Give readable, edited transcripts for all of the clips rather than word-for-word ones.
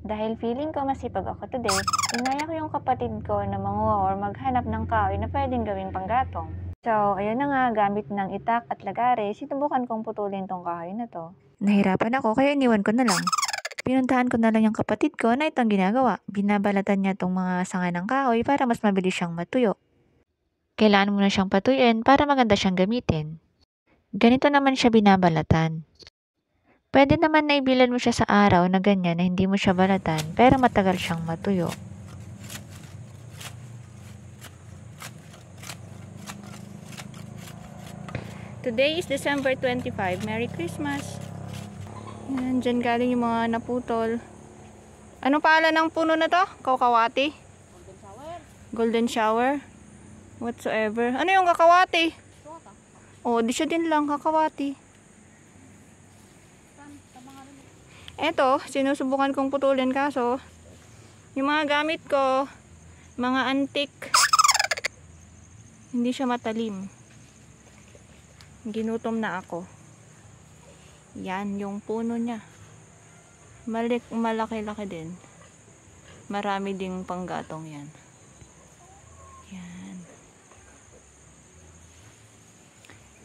Dahil feeling ko masipag ako today, inaya ko yung kapatid ko na manguha or maghanap ng kahoy na pwedeng gawing panggatong. So, ayun na nga, gamit ng itak at lagare, sinubukan kong putulin tong kahoy na to. Nahirapan ako kaya iniwan ko na lang. Pinuntahan ko na lang yung kapatid ko na itong ginagawa. Binabalatan niya tong mga sanga ng kahoy para mas mabilis siyang matuyo. Kailangan mo na siyang patuyuin para maganda siyang gamitin. Ganito naman siya binabalatan. Pwede naman na ibilad mo siya sa araw na ganyan na hindi mo siya balatan pero matagal siyang matuyo. Today is December 25. Merry Christmas! Yan, dyan galing yung mga naputol. Ano pala ng puno na to? Kakawati? Golden shower. Golden shower? Whatsoever. Ano yung kakawati? Oh, di siya din lang kakawati. Eto, sinusubukan kong putulin kaso yung mga gamit ko, mga antique, hindi siya matalim. Ginutom na ako. Yan yung puno niya. Malaki-laki din. Marami ding panggatong yan. Yan.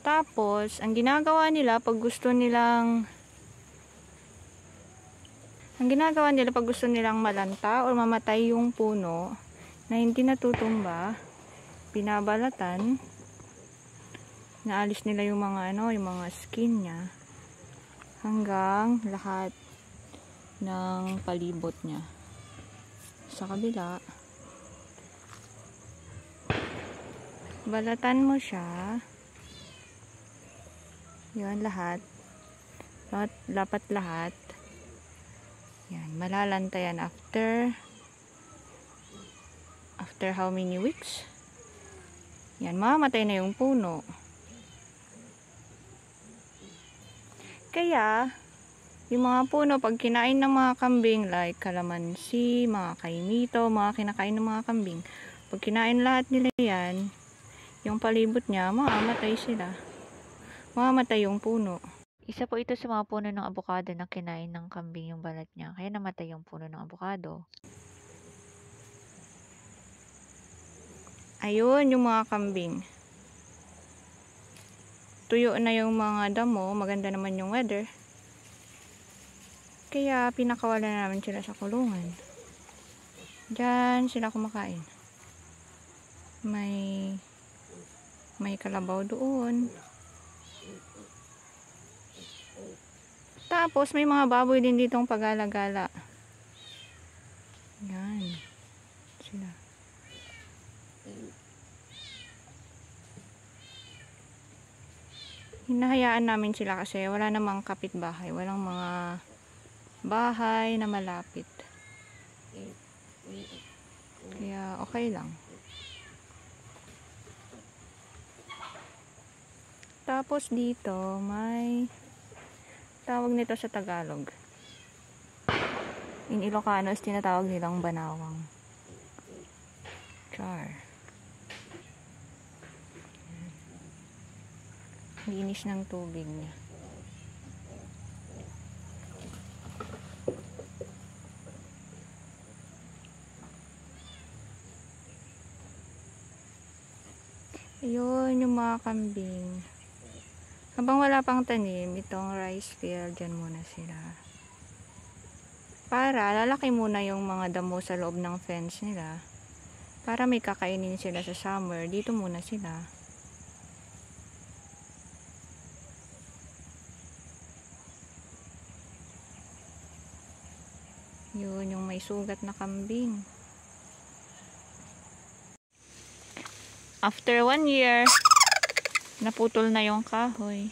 Tapos, ang ginagawa nila pag gusto nilang malanta o mamatay yung puno na hindi natutumba, binabalatan, naalis nila yung mga yung mga skin niya hanggang lahat ng palibot niya. Sa kabila, balatan mo siya. Yun, lahat lahat. Yan, malalanta yan after how many weeks? Yan, mamamatay na yung puno. Kaya, yung mga puno, pag kinain ng mga kambing, like kalamansi, mga kaimito, mga kinakain ng mga kambing, pag kinain lahat nila yan, yung palibot niya, mamamatay sila. Mamamatay yung puno. Isa po ito sa mga puno ng abukado na kinain ng kambing yung balat niya. Kaya namatay yung puno ng abukado. Ayun yung mga kambing. Tuyo na yung mga damo. Maganda naman yung weather. Kaya pinakawala na namin sila sa kulungan. Diyan sila kumakain. May kalabaw doon. Tapos, may mga baboy din ditong pagala-gala. Yan. Sila. Hinahayaan namin sila kasi wala namang kapitbahay. Walang mga bahay na malapit. Kaya, okay lang. Tapos dito, may tawag nito sa Tagalog. In Ilocano, tinatawag nilang banawang. Char. Linis ng tubig niya. Ayun, yung mga kambing. Habang wala pang tanim, itong rice field, dyan muna sila. Para lalaki muna yung mga damo sa loob ng fence nila. Para may kakainin sila sa summer, dito muna sila. Yun, yung may sugat na kambing. After 1 year, naputol na yung kahoy.